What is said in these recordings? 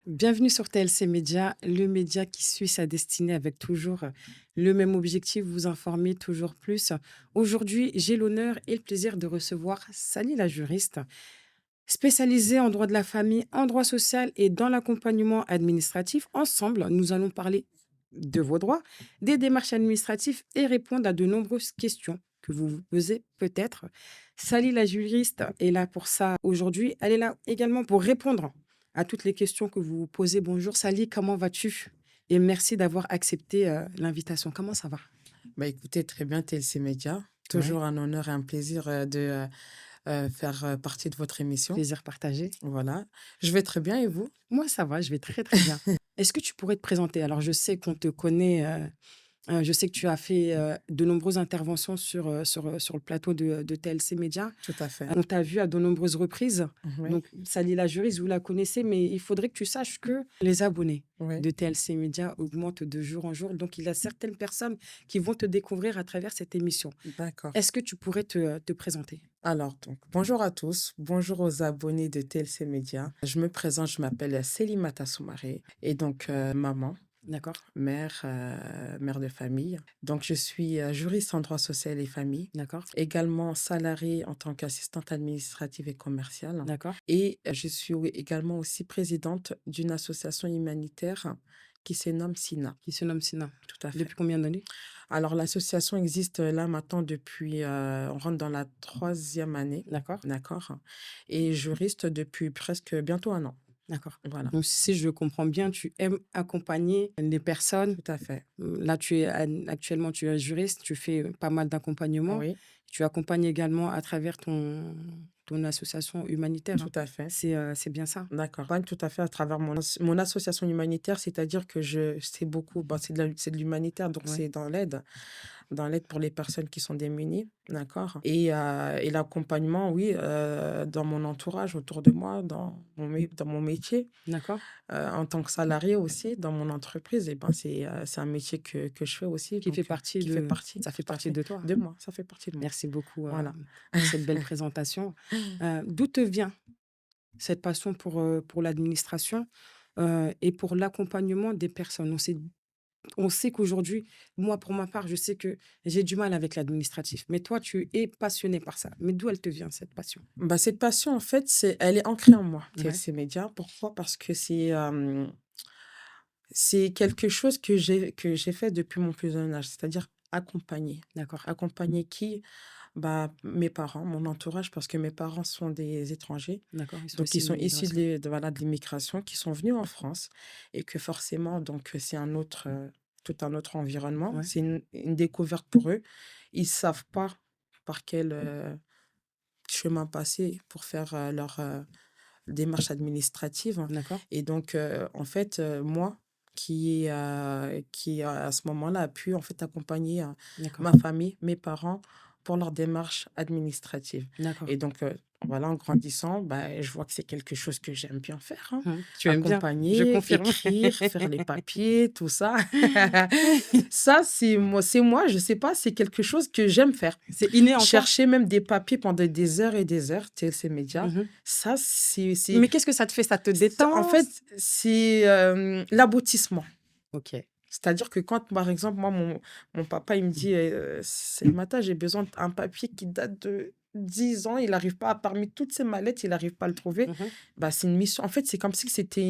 Bienvenue sur TLC Média, le média qui suit sa destinée avec toujours le même objectif, vous informer toujours plus. Aujourd'hui, j'ai l'honneur et le plaisir de recevoir Sally la juriste, spécialisée en droit de la famille, en droit social et dans l'accompagnement administratif. Ensemble, nous allons parler de vos droits, des démarches administratives et répondre à de nombreuses questions que vous vous posez peut-être. Sally la juriste est là pour ça aujourd'hui. Elle est là également pour répondre à toutes les questions que vous vous posez. Bonjour Sally, comment vas-tu? Et merci d'avoir accepté l'invitation. Comment ça va? Bah écoutez, très bien, TLC Média. Ouais, Toujours un honneur et un plaisir de faire partie de votre émission. plaisir partagé. Voilà. Je vais très bien et vous? Moi, ça va, je vais très très bien. Est-ce que tu pourrais te présenter? Alors, je sais qu'on te connaît. Je sais que tu as fait, de nombreuses interventions sur le plateau de TLC Média. Tout à fait. On t'a vu à de nombreuses reprises. Oui, Donc Sally la juriste, vous la connaissez, mais il faudrait que tu saches que les abonnés oui, de TLC Média augmentent de jour en jour. Donc il y a certaines personnes qui vont te découvrir à travers cette émission. d'accord. Est-ce que tu pourrais te présenter? Alors, donc, bonjour à tous. Bonjour aux abonnés de TLC Média. Je me présente, je m'appelle Célimata Soumaré et donc maman, D'accord? mère de famille. Donc, je suis juriste en droit social et famille, D'accord? également salariée en tant qu'assistante administrative et commerciale. D'accord? Et je suis également aussi présidente d'une association humanitaire qui se nomme SINA. Qui se nomme Sina. Tout à fait. Depuis combien d'années? Alors, l'association existe là maintenant depuis, on rentre dans la troisième année, D'accord? d'accord? Et juriste depuis presque bientôt un an. D'accord. Voilà, Donc si je comprends bien, tu aimes accompagner les personnes. tout à fait. Là, actuellement, tu es juriste, tu fais pas mal d'accompagnement. Oui, Tu accompagnes également à travers ton association humanitaire, hein. tout à fait. C'est bien ça? D'accord. Pas tout à fait à travers mon association humanitaire, c'est-à-dire que c'est beaucoup, bon, c'est de l'humanitaire, donc Ouais. c'est dans l'aide pour les personnes qui sont démunies, d'accord? Et l'accompagnement, oui, dans mon entourage, autour de moi, dans mon métier, D'accord. en tant que salarié aussi, dans mon entreprise, et ben, c'est un métier que je fais aussi, Qui fait donc partie qui fait de partie, Ça fait tout à partie fait, de toi. de moi, ça fait partie de moi. Merci beaucoup, Voilà. pour cette belle présentation. D'où te vient cette passion pour l'administration, et pour l'accompagnement des personnes? On sait qu'aujourd'hui, moi, pour ma part, je sais que j'ai du mal avec l'administratif, mais toi, tu es passionné par ça. Mais d'où elle te vient cette passion? Bah, cette passion, en fait, elle est ancrée en moi, Ouais, TLC Média. Pourquoi? Parce que c'est quelque chose que j'ai fait depuis mon plus jeune âge, c'est-à-dire accompagner. d'accord. Accompagner qui? Bah, mes parents, mon entourage, parce que mes parents sont des étrangers. D'accord, ils sont Donc, ils issus de sont issus l'immigration. voilà, de l'immigration, qui sont venus en France et que forcément, donc, c'est tout un autre environnement. Ouais, C'est une découverte pour eux. Ils savent pas par quel chemin passer pour faire leur démarche administrative. d'accord, Et donc, en fait, moi, qui à ce moment-là a pu en fait accompagner d'accord, ma famille, mes parents pour leur démarche administrative. d'accord. Et donc, voilà, en grandissant, bah, je vois que c'est quelque chose que j'aime bien faire, hein. Tu aimes bien? Je Accompagner, confirme. écrire, faire les papiers, tout ça. Ça, c'est moi, je sais pas, c'est quelque chose que j'aime faire. C'est inné en toi? Chercher même des papiers pendant des heures et des heures, TLC Médias, Mmh. ça, c'est Mais qu'est-ce que ça te fait? Ça te en détend? fait, c'est, l'aboutissement. OK. C'est-à-dire que quand, par exemple, moi, mon papa, il me dit: Salimata, j'ai besoin d'un papier qui date de 10 ans, il n'arrive pas parmi toutes ses mallettes, il n'arrive pas à le trouver». Mmh. Bah, c'est une mission en fait, c'est comme si c'était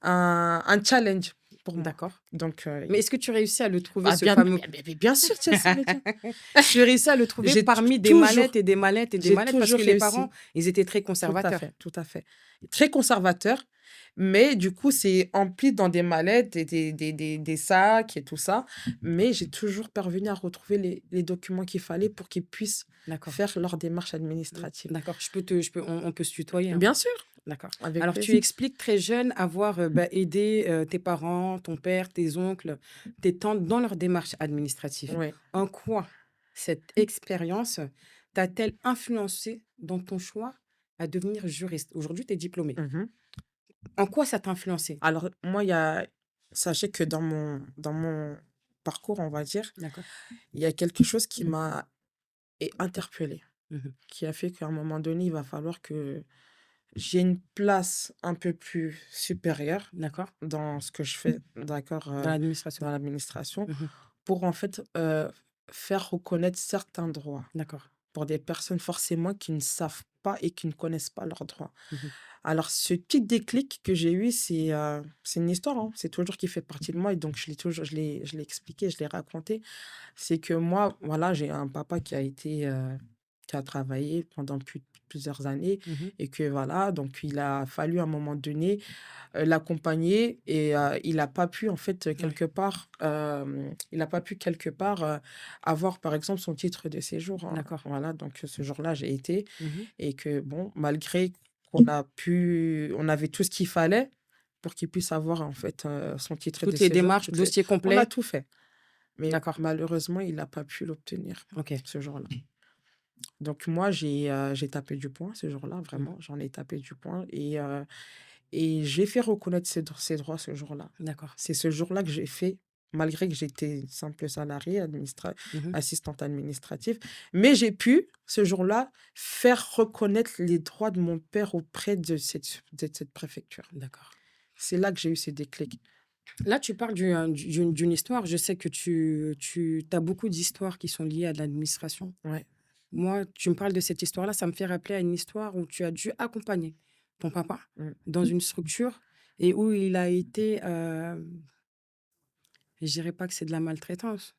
un challenge pour moi. D'accord. Donc, Mais est-ce que tu réussis à le trouver, ah ce bien fameux? bien sûr, TLC Médias. Tu réussis à le trouver J'ai parmi des mallettes toujours et des mallettes et des j'ai mallettes parce toujours que les parents, réussi. ils étaient très Tout à conservateurs. fait, tout à fait. Très conservateur, mais du coup, c'est empli dans des mallettes et des sacs et tout ça. Mais j'ai toujours parvenu à retrouver les documents qu'il fallait pour qu'ils puissent D'accord. faire leur démarche administrative. D'accord. On peut se tutoyer, hein? Bien sûr, D'accord. avec Alors, tu plaisir. expliques très jeune avoir aidé tes parents, ton père, tes oncles, tes tantes dans leur démarche administrative. Oui. En quoi cette expérience t'a-t-elle influencé dans ton choix à devenir juriste? Aujourd'hui, tu es diplômé. Mhm. En quoi ça t'a influencé? Alors, moi, sachez que dans mon parcours, on va dire, D'accord. il y a quelque chose qui m'a interpellée, Mhm. qui a fait qu'à un moment donné, il va falloir que j'ai une place un peu plus supérieure D'accord. dans ce que je fais, d'accord, Dans l'administration. dans l'administration Mmh. pour en fait, faire reconnaître certains droits D'accord. pour des personnes forcément qui ne savent pas et qui ne connaissent pas leurs droits. Mmh. Alors ce petit déclic que j'ai eu, c'est une histoire, hein, c'est toujours qui fait partie de moi et donc je l'ai expliqué, je l'ai raconté. C'est que moi, voilà, j'ai un papa qui a travaillé pendant plusieurs années Mmh. et que voilà, donc il a fallu à un moment donné, l'accompagner et il a pas pu en fait, Ouais. quelque part, il a pas pu quelque part, avoir par exemple son titre de séjour, hein. D'accord. Voilà, donc ce jour-là, j'ai été Mmh. et que bon, malgré on avait tout ce qu'il fallait pour qu'il puisse avoir en fait, son titre de Toutes les séjour, démarches, dossier on a complet? tout fait. Mais D'accord. malheureusement, il n'a pas pu l'obtenir OK. ce jour-là. Donc moi, j'ai tapé du poing ce jour-là, Mmh. vraiment, j'en ai tapé du poing et j'ai fait reconnaître ses droits ce jour-là. D'accord. C'est ce jour-là que j'ai fait, malgré que j'étais simple salariée, Mmh. assistante administrative, mais j'ai pu, ce jour-là, faire reconnaître les droits de mon père auprès de cette préfecture. D'accord. C'est là que j'ai eu ce déclic. Là, tu parles d'une histoire. Je sais que tu as beaucoup d'histoires qui sont liées à de l'administration. Ouais. Moi, tu me parles de cette histoire-là, ça me fait rappeler à une histoire où tu as dû accompagner ton papa Mmh. dans une structure et où il a été, je dirais pas que c'est de la maltraitance,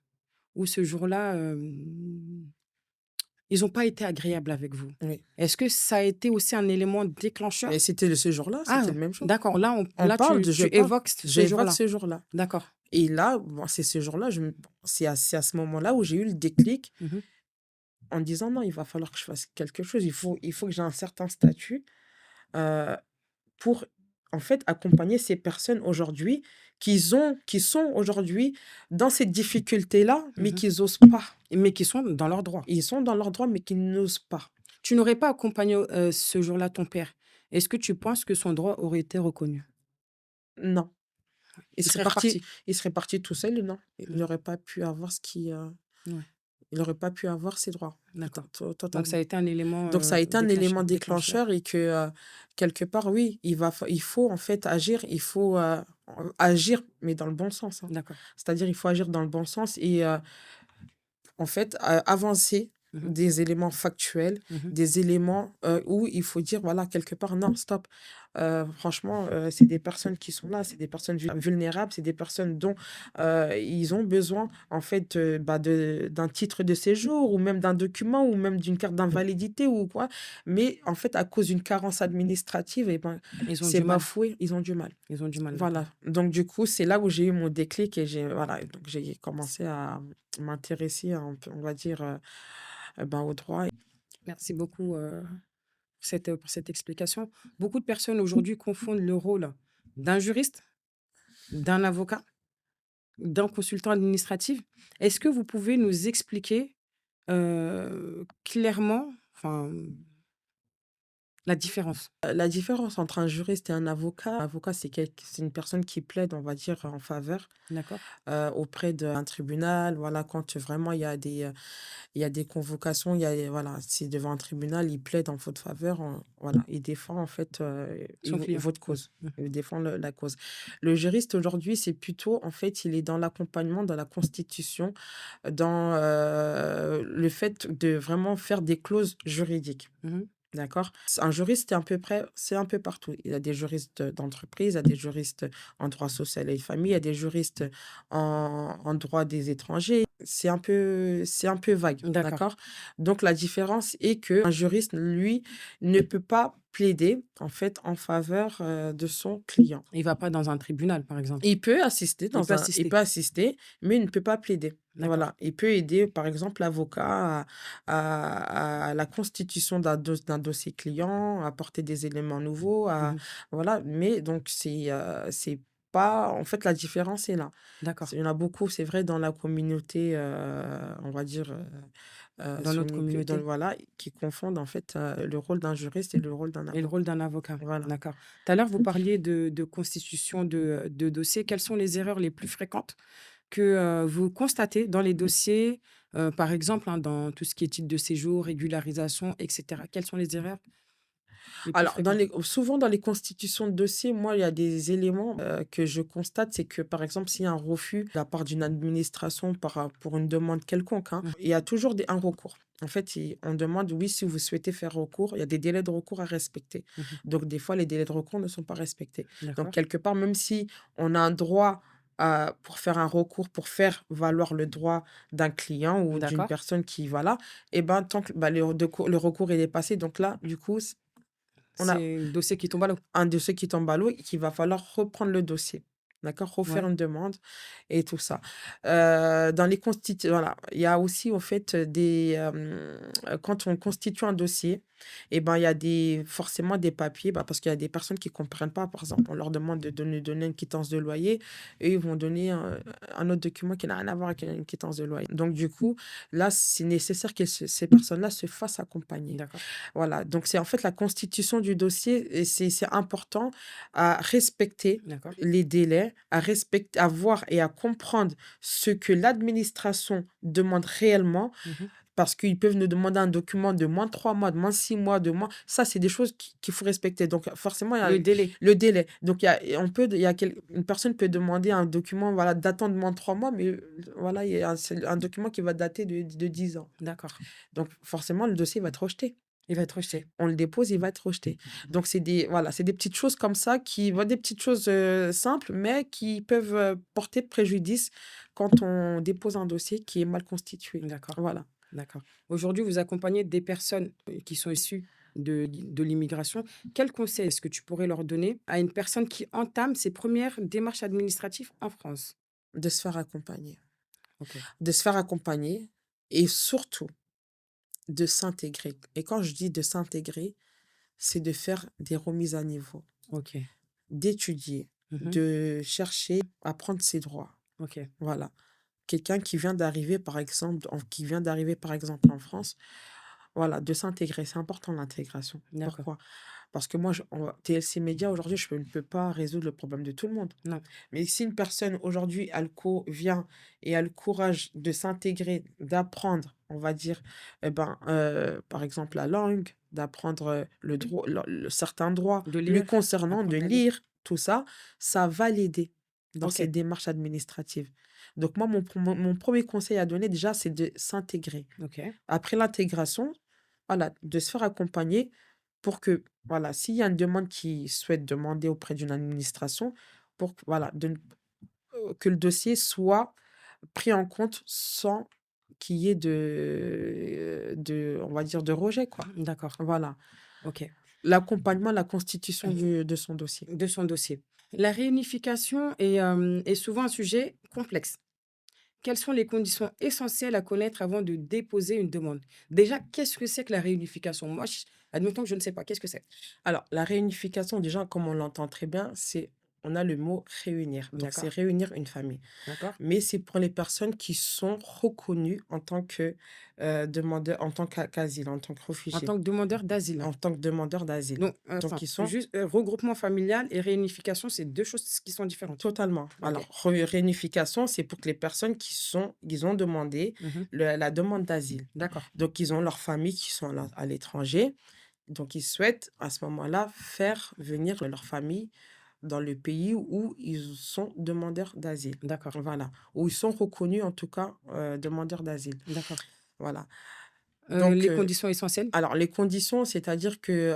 où ce jour-là, ils ont pas été agréables avec vous. Oui. Est-ce que ça a été aussi un élément Et déclencheur? c'était ce jour-là, c'était Ah, le même jour. d'accord, là On parle de tu je parle, évoques ce j'évoque jour-là. ce jour-là. D'accord. Et là, bon, c'est ce jour-là, c'est à ce moment-là où j'ai eu le déclic Mmh. en me disant: «Non, il va falloir que je fasse quelque chose. Il faut que j'ai un certain statut, heu, pour, en fait, accompagner ces personnes aujourd'hui qui sont aujourd'hui dans cette difficulté-là, mais Mmh. qui osent pas. Mais qui sont dans leurs droits. Ils sont dans leurs droits, mais qui n'osent pas». Tu n'aurais pas accompagné, ce jour-là ton père. Est-ce que tu penses que son droit aurait été reconnu? Non, il Il serait serait parti reparti? il serait parti tout seul, non. Il Mmh. n'aurait pas pu avoir Ouais, il n'aurait pas pu avoir ses droits, d'accord. Donc ça a totalement. été un élément, Donc ça a été un élément déclencheur. déclencheur et que, quelque part, oui, il faut en fait agir, il faut, agir, mais dans le bon sens, hein. D'accord. C'est-à-dire, il faut agir dans le bon sens et en fait, avancer Mmh mh. des éléments factuels, Mmh. des éléments, où il faut dire, voilà, quelque part: «Non, stop, franchement, c'est des personnes qui sont là, c'est des personnes vulnérables, c'est des personnes dont, ils ont besoin, en fait, bah, d'un titre de séjour ou même d'un document ou même d'une carte d'invalidité ou quoi». Mais en fait, à cause d'une carence administrative et ben, Ils ont c'est du mal. bafoué, ils ont du mal. Ils ont du mal, d'accord. Voilà, donc du coup, c'est là où j'ai eu mon déclic et donc j'ai commencé à m'intéresser un peu, on va dire, ben, au droit. Merci beaucoup, pour cette explication. Beaucoup de personnes aujourd'hui confondent le rôle d'un juriste, d'un avocat, d'un consultant administratif. Est-ce que vous pouvez nous expliquer, clairement, enfin, la différence? La différence entre un juriste et un avocat, c'est une personne qui plaide, on va dire, en faveur, D'accord? auprès d'un tribunal. Voilà, quand vraiment il y a des convocations, il y a voilà, c'est devant un tribunal, il plaide en votre faveur, voilà, il défend en fait, Son client. votre Mmh. cause. Mmh. Il défend la cause. Le juriste aujourd'hui, c'est plutôt, en fait, il est dans l'accompagnement, dans la constitution, dans le fait de vraiment faire des clauses juridiques. Mmh. D'accord? Un juriste, c'est un peu partout. Il y a des juristes d'entreprise, il y a des juristes en droit social et famille, il y a des juristes en droit des étrangers. C'est un peu vague, D'accord. d'accord? Donc la différence est que un juriste, lui, ne peut pas plaider, en fait, en faveur, de son client. Il va pas dans un tribunal, par exemple. Il peut Il assister. peut assister, mais il ne peut pas plaider. D'accord. Voilà, il peut aider, par exemple, l'avocat à la constitution d'un dossier client, à apporter des éléments nouveaux, Mmh. voilà, mais donc c'est pas en fait, la différence est là. D'accord. Il y en a beaucoup, c'est vrai, dans la communauté, on va dire, Dans notre communauté voilà, qui confondent, en fait, le rôle d'un juriste et le rôle d'un et le rôle avocat. d'un avocat. Voilà. D'accord. Tout à l'heure, vous parliez de constitution de dossiers. Quelles sont les erreurs les plus fréquentes que, vous constatez dans les dossiers, par exemple, hein, dans tout ce qui est titre de séjour, régularisation et cetera? Quelles sont les erreurs? les plus Alors, fréquents? souvent dans les constitutions de dossiers, moi, il y a des éléments que je constate, c'est que, par exemple, s'il y a un refus de la part d'une administration pour une demande quelconque, hein, Mmh. il y a toujours un recours. En fait, on demande, oui, si vous souhaitez faire recours, il y a des délais de recours à respecter. Mmh. Donc, des fois, les délais de recours ne sont pas respectés. Donc, D'accord. quelque part, même si on a un droit pour faire un recours, pour faire valoir le droit d'un client ou d'une D'accord. personne qui, voilà, et ben, tant que le recours il est passé, donc là, du coup, on a C'est le dossier qui tombe à l'eau? un dossier qui tombe à l'eau et qu'il va falloir reprendre le dossier. D'accord? Refaire Ouais. une demande et tout ça. Dans les voilà, il y a aussi, en fait, quand on constitue un dossier et ben, il y a forcément des papiers, bah, parce qu'il y a des personnes qui comprennent pas. Par exemple, on leur demande de donner une quittance de loyer et ils vont donner un autre document qui n'a rien à voir avec une quittance de loyer. Donc du coup, là, c'est nécessaire que ces personnes-là se fassent accompagner. D'accord. Voilà, donc c'est en fait la constitution du dossier et c'est important à respecter D'accord. les délais, à voir et à comprendre ce que l'administration demande réellement, Mmh. parce qu'ils peuvent nous demander un document de moins de 3 mois, de moins de 6 mois, de moins ça, c'est des choses qu'il faut respecter. Donc forcément, il y a Le délai. le délai. Donc il y a une personne peut demander un document, voilà, datant de moins de 3 mois, mais voilà, il y a c'est un document qui va dater de 10 ans. D'accord. Donc forcément, le dossier va être rejeté. Il va être rejeté. On le dépose, il va être rejeté. Donc c'est des petites choses comme ça des petites choses, simples, mais qui peuvent, porter préjudice quand on dépose un dossier qui est mal constitué. D'accord. Voilà. D'accord. Aujourd'hui, vous accompagnez des personnes, qui sont issues de l'immigration. Quel conseil est-ce que tu pourrais leur donner à une personne qui entame ses premières démarches administratives en France? De se faire accompagner. OK. De se faire accompagner et surtout de s'intégrer. Et quand je dis de s'intégrer, c'est de faire des remises à niveau, OK. d'étudier, Mmh. de chercher à prendre ses droits. OK. Voilà. Quelqu'un qui vient d'arriver, par exemple, en France, voilà, de s'intégrer. C'est important l'intégration. D'accord. Pourquoi? Parce que moi, TLC Média, aujourd'hui, je ne peux pas résoudre le problème de tout le monde. Non. Mais si une personne, aujourd'hui, vient et a le courage de s'intégrer, d'apprendre, on va dire, par exemple, la langue, d'apprendre le droit, certains droits De lui lire, concernant, de apprendre à lire. lire, tout ça, ça va l'aider dans ses OK. démarches administratives. Donc, moi, mon premier conseil à donner, déjà, c'est de s'intégrer. OK. Après l'intégration, voilà, de se faire accompagner pour que, voilà, s'il y a une demande qui souhaite demander auprès d'une administration, pour que, voilà, que le dossier soit pris en compte sans qu'il y ait on va dire, de rejet, quoi. D'accord. Voilà. OK. L'accompagnement, la constitution de son dossier. De son dossier. La réunification est souvent un sujet complexe. Quelles sont les conditions essentielles à connaître avant de déposer une demande? Déjà, qu'est-ce que c'est que la réunification? Moi, admettons que je ne sais pas, qu'est-ce que c'est? Alors, la réunification, déjà, comme on l'entend très bien, on a le mot réunir. Donc, c'est D'accord, réunir une famille. d'accord. Mais c'est pour les personnes qui sont reconnues en tant que demandeurs, en tant qu'asile, en tant que En réfugiés, tant que demandeur d'asile. en tant que demandeurs d'asile. Donc, Donc, enfin, ils sont juste regroupement familial et réunification, c'est deux choses qui sont différentes. totalement. OK. Alors, réunification, c'est pour que les personnes ils ont demandé Mhm. la demande d'asile. D'accord, Donc, ils ont leur famille qui sont à l'étranger. Donc, ils souhaitent à ce moment-là faire venir leur famille dans le pays où ils sont demandeurs d'asile. d'accord, Voilà, où ils sont reconnus en tout cas demandeurs d'asile. d'accord. Voilà. Donc, Les conditions essentielles? alors les conditions, c'est-à-dire que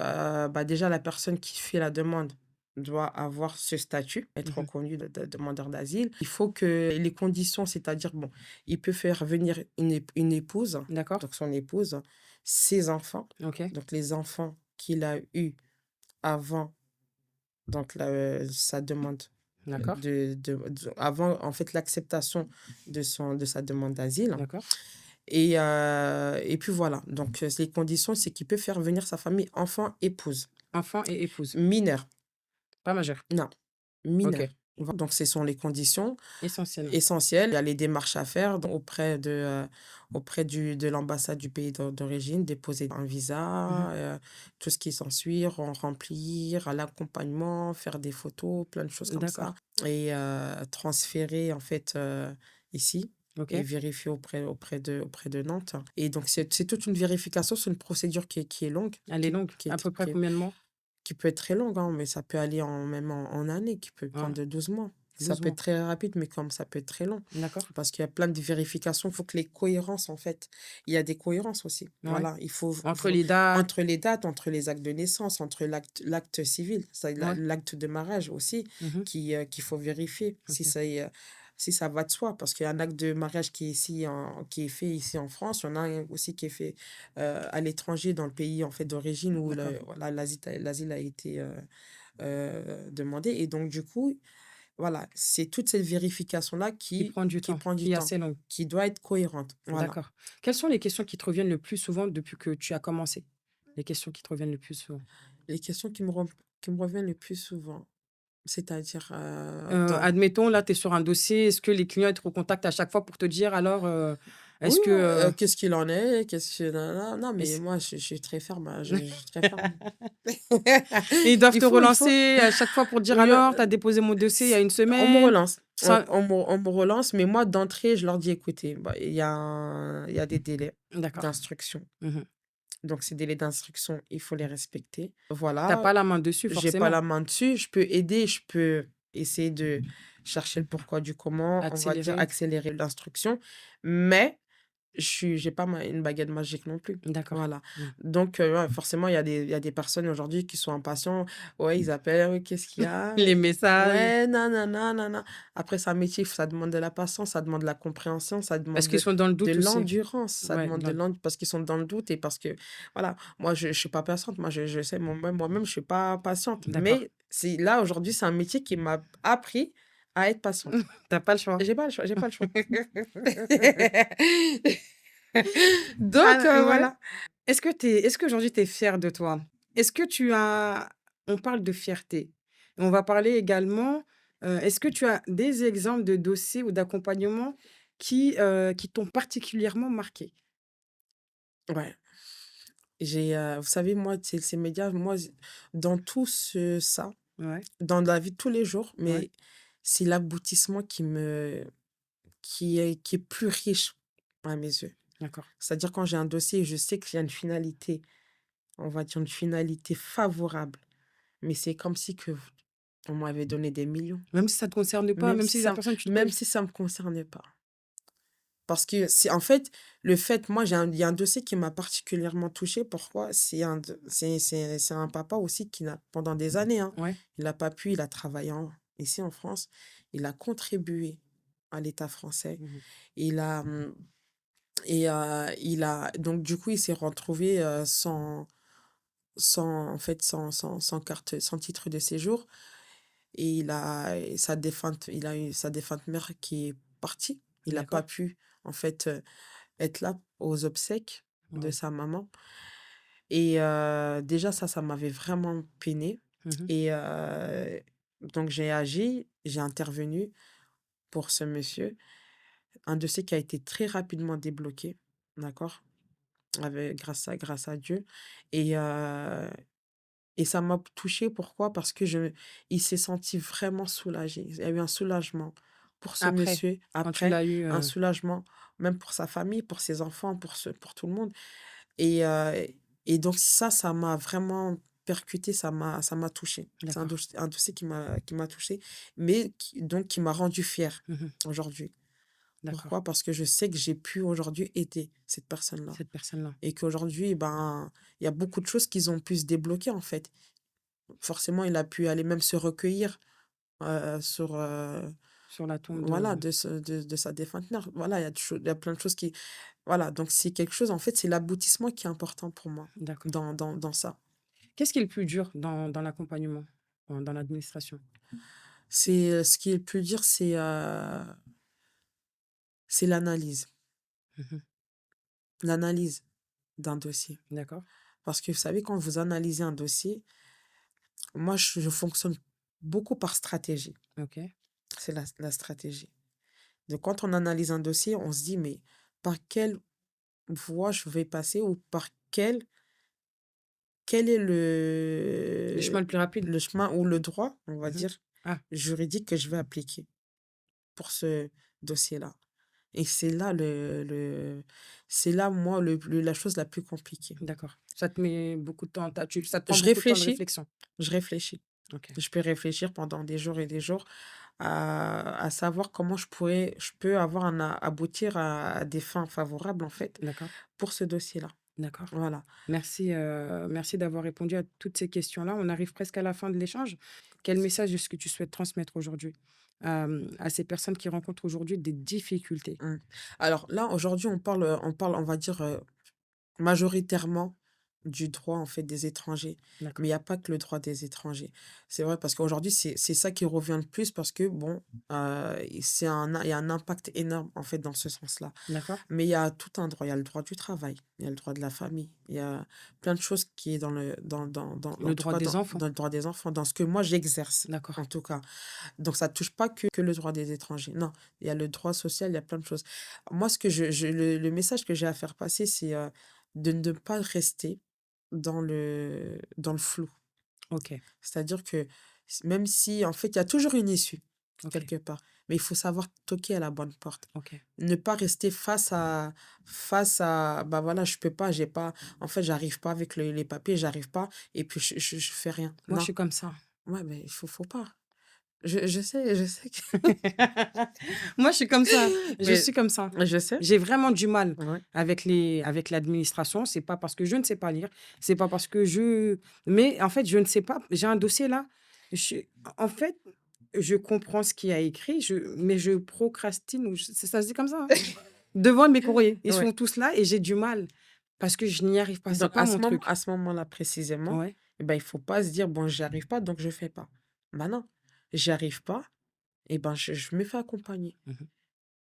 déjà la personne qui fait la demande doit avoir ce statut, être Mhm. reconnu de demandeur d'asile. Il faut que les conditions, c'est-à-dire, bon, il peut faire venir une épouse, D'accord, donc son épouse, ses enfants, OK, donc les enfants qu'il a eus avant donc sa demande d'accord, avant, en fait, l'acceptation de sa demande d'asile. d'accord. Et puis voilà, donc les conditions, c'est qu'il peut faire venir sa famille, enfant, épouse. Enfant et épouse, Mineur, pas majeur. non, mineur. OK, Donc ce sont les conditions essentiellement. essentielles. Il y a les démarches à faire auprès de l'ambassade du pays d'origine, déposer un Mhm. visa, tout ce qui s'ensuit, remplir, à l'accompagnement, faire des photos, plein de choses comme ça D'accord, et transférer en fait, ici. OK. et vérifier auprès de Nantes. Et donc, c'est toute une vérification, c'est une procédure qui est longue, Elle est longue. qui À est, peu près qui est- combien de mois? qui peut être très longue, hein, mais ça peut aller même en années, qui peut Ah, prendre de 12 mois. Ça 12 peut être mois. très rapide, mais comme ça peut être très long. D'accord. Parce qu'il y a plein de vérifications, il faut que les cohérences, en fait, il y a des cohérences aussi. Ouais. Voilà, il faut Entre les dates. entre les dates, entre les actes de naissance, entre l'acte civil, ça, Ouais. l'acte de mariage aussi, Mmh. qu'il faut vérifier OK. si ça va de soi. Parce qu'il y a un acte de mariage qui est fait ici en France, il y en a un aussi qui est fait à l'étranger, dans le pays en fait d'origine où D'accord. voilà, l'asile a été demandé. Et donc, du coup, voilà, c'est toute cette vérification-là Qui qui, prend du qui temps, prend du qui est temps, assez longue. qui doit être cohérente. Voilà. D'accord. Quelles sont les questions qui te reviennent le plus souvent depuis que tu as commencé? Les questions qui te reviennent le plus souvent? Les questions qui me reviennent le plus souvent, c'est-à-dire dans... Admettons, là, tu es sur un dossier, est-ce que les clients, ils te recontactent à chaque fois pour te dire: «Alors, Oui, est-ce que, qu'est-ce qu'il en est? Qu'est-ce que... Non, non, mais est-ce» moi, je suis très ferme, hein, je suis très ferme. et ils doivent Il te faut, il faut. relancer à chaque fois pour dire: Oui, «Alors, tu as déposé mon dossier il y a une on me semaine?» relance. ça On me relance, mais moi, d'entrée, je leur dis, écoutez, bah, il y a des délais d'accord. d'instruction. Mmh. Donc, ces délais d'instruction, il faut les respecter. Tu Voilà, pas la main dessus j'ai pas forcément. la main dessus. Je peux aider, je peux essayer de chercher le pourquoi du comment, on va dire Accélérer. accélérer l'instruction, mais j'ai pas une baguette magique non plus. D'accord. Voilà. Mmh. Donc, ouais, forcément, il y a des personnes aujourd'hui qui sont impatients. Ouais, ils appellent, ouais, qu'est-ce qu'il y a? Les messages, Ouais, nanana, nanana. Après, c'est un métier, ça demande de la patience, ça demande de la compréhension, ça parce demande qu'ils sont dans le de doute aussi. l'endurance, ça Ouais, demande parce qu'ils sont dans le doute et parce que, voilà, moi, je suis pas patiente, moi, je sais, moi-même, je suis pas patiente. d'accord. Mais là, aujourd'hui, c'est un métier qui m'a appris à être patiente. Tu pas le choix. J'ai pas le choix, j'ai pas le choix. Donc, Ah ouais. voilà. Est-ce qu'aujourd'hui tu es fière de toi? Est-ce que tu as on parle de fierté. On va parler également, est-ce que tu as des exemples de dossiers ou d'accompagnement qui t'ont particulièrement marqué? Ouais, vous savez, moi, ces médias, moi, dans tout ça, Ouais, dans la vie de tous les jours, ouais, mais c'est l'aboutissement qui est plus riche à mes yeux. d'accord. C'est-à-dire quand j'ai un dossier, je sais qu'il y a une finalité, on va dire une finalité favorable, mais c'est comme si on m'avait donné des millions, Même si ça te concerne pas, même même si si la ça, personne tu te même connais si ça me concernait pas. Parce que c'est en fait, moi, il y a un dossier qui m'a particulièrement touchée. Pourquoi? C'est un papa aussi qui n'a, pendant des années, hein, ouais, il a travaillé ici en France, il a contribué à l'État français. mmh Il a, donc du coup, il s'est retrouvé en fait, sans carte, sans titre de séjour. Et il a eu sa défunte mère qui est partie. Il n'a pas d'accord. pu, en fait, être là aux obsèques de Ouais. sa maman. Et déjà ça m'avait vraiment peinée. Mmh. Et donc j'ai agi, j'ai intervenu pour ce monsieur. Un dossier qui a été très rapidement débloqué, d'accord? Grâce à Dieu. Et ça m'a touchée. Pourquoi? Parce que il s'est senti vraiment soulagé. Il y a eu un soulagement pour ce Après, monsieur quand tu après, l'as eu, un soulagement même pour sa famille, pour ses enfants, pour tout le monde. Et donc ça m'a vraiment percuté, ça m'a touchée. C'est d'accord, un dossier qui m'a touchée, mais qui m'a rendue fière mmh aujourd'hui. d'accord, Pourquoi? Parce que je sais que j'ai pu aujourd'hui aider cette personne-là cette personne-là. et qu'aujourd'hui, ben, il y a beaucoup de choses qu'ils ont pu se débloquer, en fait. Forcément, il a pu aller même se recueillir, sur, Sur la tombe voilà, de de sa défunte mère. Voilà, il y a plein de choses qui... Voilà, donc c'est quelque chose, en fait, c'est l'aboutissement qui est important pour moi d'accord. dans ça. Qu'est-ce qui est le plus dur dans l'accompagnement, dans l'administration? Ce qui est le plus dur, c'est l'analyse. Mmh. L'analyse d'un dossier. D'accord, Parce que vous savez, quand vous analysez un dossier, moi, je fonctionne beaucoup par stratégie. OK. C'est la stratégie. Donc, quand on analyse un dossier, on se dit, mais par quelle voie je vais passer ou quel est Le chemin le plus rapide? le chemin ou le droit, on va Mmh. dire, Ah, juridique que je vais appliquer pour ce dossier-là. Et c'est là, moi, la chose la plus compliquée. D'accord. Ça te met beaucoup de temps, ça te prend Je beaucoup de temps de réfléchis, réflexion? je réfléchis. OK, Je peux réfléchir pendant des jours et des jours à savoir comment je peux avoir aboutir à des fins favorables, en fait, d'accord, pour ce dossier-là. d'accord. Voilà. Merci d'avoir répondu à toutes ces questions-là. On arrive presque à la fin de l'échange. Quel message est-ce que tu souhaites transmettre aujourd'hui, à ces personnes qui rencontrent aujourd'hui des difficultés? Mmh. Alors là, aujourd'hui, on va dire, majoritairement du droit, en fait, des étrangers. Mais il D'accord, y a pas que le droit des étrangers. C'est vrai parce qu'aujourd'hui, c'est ça qui revient le plus parce que bon, il y a un impact énorme, en fait, dans ce sens-là. d'accord. Mais il y a tout un droit. Il y a le droit du travail, il y a le droit de la famille, il y a plein de choses qui est en Le tout droit cas, des enfants? dans le droit des enfants, dans ce que moi j'exerce, D'accord, en tout cas. Donc ça touche pas que le droit des étrangers. Non, il y a le droit social, il y a plein de choses. Moi, ce que le message que j'ai à faire passer, c'est, de ne pas rester dans le flou. OK, C'est-à-dire que même si, en fait, il y a toujours une issue, OK, quelque part, mais il faut savoir toquer à la bonne porte. OK. Ne pas rester bah voilà, je peux pas, j'ai pas, en fait, j'arrive pas avec les papiers, j'arrive pas, et puis je fais rien. Moi, je Non, suis comme ça. ouais, mais faut pas. Je sais que, Moi, je suis comme ça. Je mais suis comme ça. je sais, J'ai vraiment du mal ouais. avec l'administration. C'est pas parce que je ne sais pas lire, c'est pas parce que je mais en fait, je ne sais pas. J'ai un dossier là, je en fait, je comprends ce qu'il y a écrit, mais je procrastine ou ça se dit comme ça, hein? Devant mes courriers. Ils Ouais. sont tous là et j'ai du mal parce que je n'y arrive pas. C'est Donc pas mon truc. à ce moment-là précisément, Ouais. et ben, il faut pas se dire: «Bon, j'y arrive pas, donc je fais pas». Bah non, j'y arrive pas, et ben, je me fais accompagner. Mmh.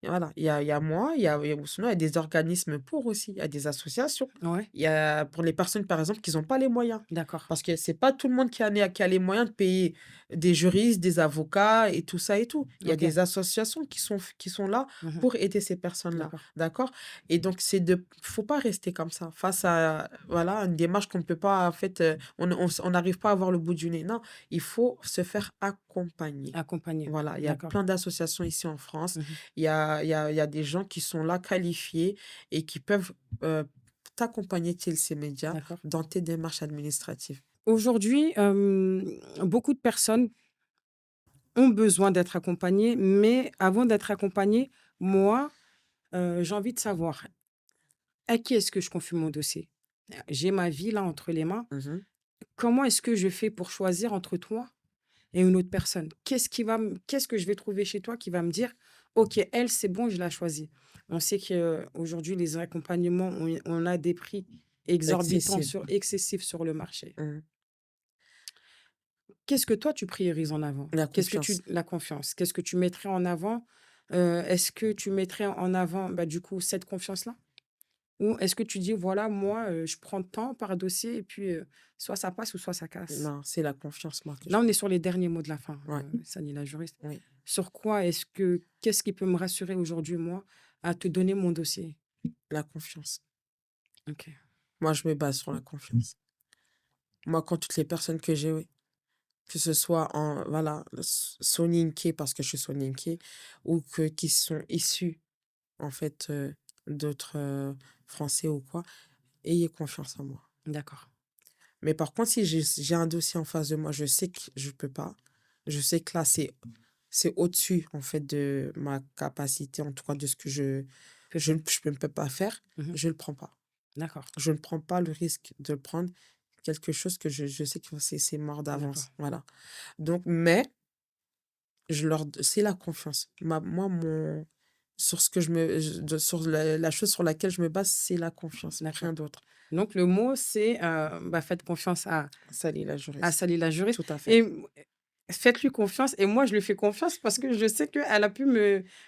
Et voilà, il y a moi, ou sinon il y a des organismes pour aussi, il y a des associations. Ouais, Il y a pour les personnes, par exemple, qui ont pas les moyens. d'accord. Parce que c'est pas tout le monde qui a les moyens de payer des juristes, des avocats et tout ça et tout. Il y a OK. des associations qui sont là Mmh. pour aider ces personnes-là, D'accord. d'accord? Et donc faut pas rester comme ça face à, voilà, une démarche qu'on ne peut pas, en fait, on n'arrive pas à voir le bout du nez. Non, il faut se faire accompagner. Accompagner. Voilà, il y a D'accord. plein d'associations ici en France. Mmh. Il y a des gens qui sont là qualifiés et qui peuvent, t'accompagner, TLC Média, D'accord. dans tes démarches administratives. Aujourd'hui, beaucoup de personnes ont besoin d'être accompagnées, mais avant d'être accompagnée, moi, j'ai envie de savoir à qui est-ce que je confie mon dossier? J'ai ma vie là entre les mains. Mmh. Comment est-ce que je fais pour choisir entre toi et une autre personne? Qu'est-ce que je vais trouver chez toi qui va me dire: «OK, elle, c'est bon, je la choisis». On sait qu'aujourd'hui, les accompagnements, on a des prix Accessible. excessifs sur le marché. Mmh. Qu'est-ce que toi, tu priorises en avant? La Qu'est-ce que confiance. tu la confiance. Qu'est-ce que tu mettrais en avant? Est-ce que tu mettrais en avant, bah, du coup, cette confiance-là? Ou est-ce que tu dis: «Voilà, moi, je prends tant par dossier et puis, soit ça passe ou soit ça casse»? Non, c'est la confiance, moi, que je Là, on est mets. sur les derniers mots de la fin, Ouais, Sally la juriste. oui, Qu'est-ce qui peut me rassurer aujourd'hui, moi, à te donner mon dossier? la confiance. OK, Moi, je me base sur la confiance. Moi, quand toutes les personnes que j'ai, oui, que ce soit en, voilà, soninké parce que je suis soninké, ou qui sont issus, en fait, d'autres, Français ou quoi, ayez confiance en moi. d'accord, Mais par contre, si j'ai un dossier en face de moi, je sais que je peux pas. Je sais que là, c'est au-dessus, en fait, de ma capacité, en tout cas de ce que fais pas. je ne peux pas faire. Mmh. Je le prends pas. D'accord, Je ne prends pas le risque de prendre quelque chose que je sais que c'est mort d'accord, d'avance. Voilà. Donc, mais c'est la confiance. Moi, sur ce que sur la chose sur laquelle je me base, c'est la confiance, d'accord. rien d'autre. Donc le mot, c'est, bah, faites confiance Ça, la à juriste. Sally la juriste Tout à fait. et faites-lui confiance et moi, je lui fais confiance parce que je sais qu'elle a pu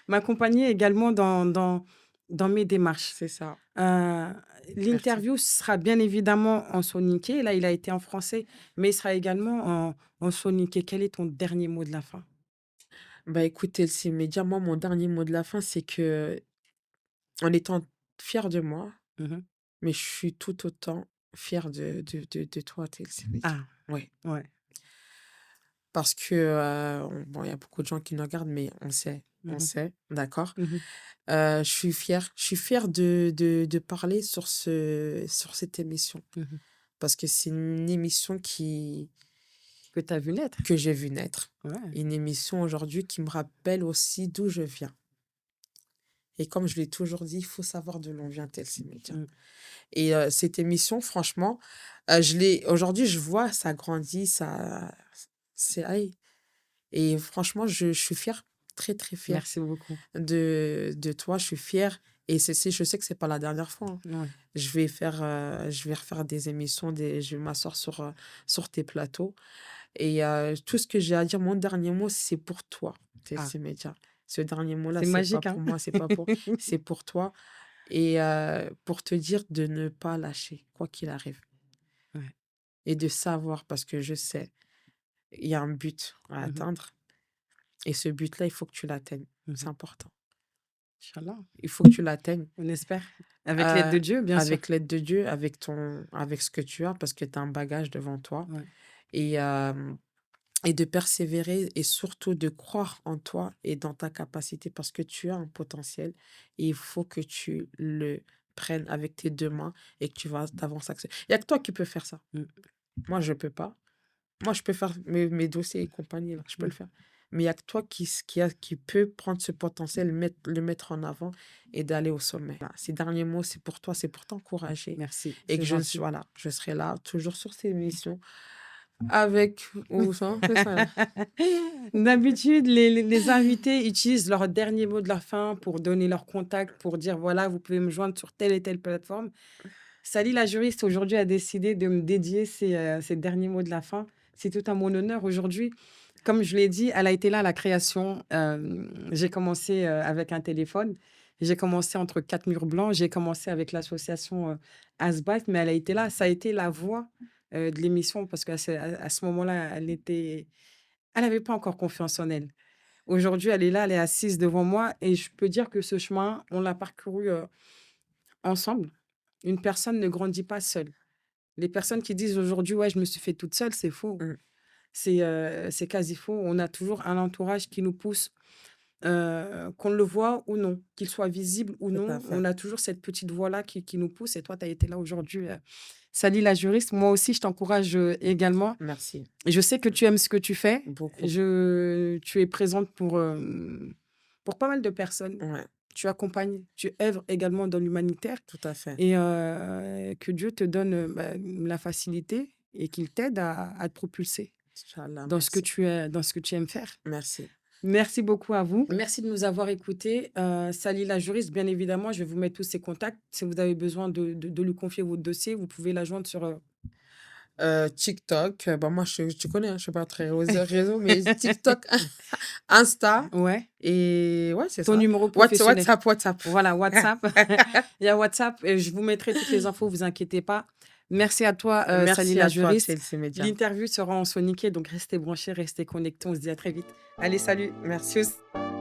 m'accompagner également dans mes démarches. C'est ça. Heu, Merci. L'interview sera bien évidemment en soniqué. Là, il a été en français, mais il sera également en soniqué. Quel est ton dernier mot de la fin? Bah, écoutez, c'est média, moi, mon dernier mot de la fin, c'est que, en étant fière de moi, Mmh. mais je suis tout autant fière de toi, TLC Média. Ah, Ouais. ouais. Parce que, bon, il y a beaucoup de gens qui nous regardent, mais on sait. on Mmh. sait, d'accord? Mmh. Je suis fière de parler sur cette émission Mmh. parce que c'est une émission Que tu as vu naître. que j'ai vue naître. Ouais. Une émission aujourd'hui qui me rappelle aussi d'où je viens. Et comme je l'ai toujours dit, il faut savoir de l'on vient tel ces médias. Mmh. Et cette émission, franchement, je l'ai aujourd'hui, je vois, ça grandit, ça c'est aïe et franchement, je suis fière, très, très fière Merci beaucoup. de toi. Je suis fière et je sais que c'est pas la dernière fois, hein. Ouais. Je vais refaire des émissions, je vais m'asseoir sur tes plateaux et tout ce que j'ai à dire, mon dernier mot, c'est pour toi, Ah, TLC Média. Ce dernier mot-là, c'est c'est pas magique, pour hein? moi, c'est pour toi et pour te dire de ne pas lâcher, quoi qu'il arrive Ouais. et de savoir parce que je sais, il y a un but à Mmh mh. atteindre et ce but-là, il faut que tu l'atteignes. C'est Mmh. important. Inch'Allah, Il faut que tu l'atteignes, on espère. Avec l'aide heu, de Dieu, bien sûr. avec l'aide de Dieu, avec ce que tu as parce que tu as un bagage devant toi Ouais. et et de persévérer et surtout de croire en toi et dans ta capacité parce que tu as un potentiel et il faut que tu le prennes avec tes 2 mains et que tu vas t'avancer. Il y a que toi qui peux faire ça. Mmh. Moi, je peux pas. Moi, je peux faire mes dossiers et compagnie là, je peux le Mmh. faire. Mais il y a que toi qui peut prendre ce potentiel, le mettre en avant et d'aller au sommet. Voilà, ces derniers mots, c'est pour toi, c'est pour t'encourager Merci, et c'est que gentil. voilà, je serai là toujours sur ces missions avec ou sans, c'est ça là. D'habitude, les invités utilisent leur dernier mot de la fin pour donner leur contact, pour dire: «Voilà, vous pouvez me joindre sur telle et telle plateforme». Sally la juriste, aujourd'hui, a décidé de me dédier ces derniers mots de la fin. C'est tout à mon honneur aujourd'hui. Comme je l'ai dit, elle a été là à la création. J'ai commencé, avec un téléphone. J'ai commencé entre 4 murs blancs. J'ai commencé avec l'association, Asbach, mais elle a été là. Ça a été la voix, de l'émission parce qu'à ce moment-là, elle avait pas encore confiance en elle. Aujourd'hui, elle est là, elle est assise devant moi et je peux dire que ce chemin, on l'a parcouru, ensemble. Une personne ne grandit pas seule. Les personnes qui disent aujourd'hui: «Ouais, je me suis fait toute seule», c'est faux. Mmh, C'est quasi faux. On a toujours un entourage qui nous pousse, qu'on le voit ou non, qu'il soit visible ou tout à non, fait. on a toujours cette petite voix-là qui nous pousse et toi, tu as été là aujourd'hui, Sally la juriste. Moi aussi, je t'encourage, également. Merci Je sais que tu aimes ce que tu fais. beaucoup. Tu es présente pour pas mal de personnes. Ouais, Tu accompagnes, tu œuvres également dans l'humanitaire tout à fait. et que Dieu te donne, la facilité et qu'il t'aide à te propulser Inch'Allah, merci. dans ce que tu aimes faire. Merci. Merci beaucoup à vous. Merci de nous avoir écoutés. Sally la juriste, bien évidemment, je vais vous mettre tous ses contacts. Si vous avez besoin de lui confier votre dossier, vous pouvez la joindre sur, TikTok, bah, moi, tu connais, hein, je suis pas très réseaux, mais TikTok, Insta ouais, et ouais, c'est ton ça. numéro professionnel. WhatsApp. Voilà, WhatsApp. Il y a WhatsApp et je vous mettrai toutes les infos, vous inquiétez pas. Merci à toi, Sally Merci la à toi, juriste. Chelsea Media. L'interview sera en soniqué, donc restez branchés, restez connectés. On se dit à très vite. Allez, salut. Merci. Tchuss.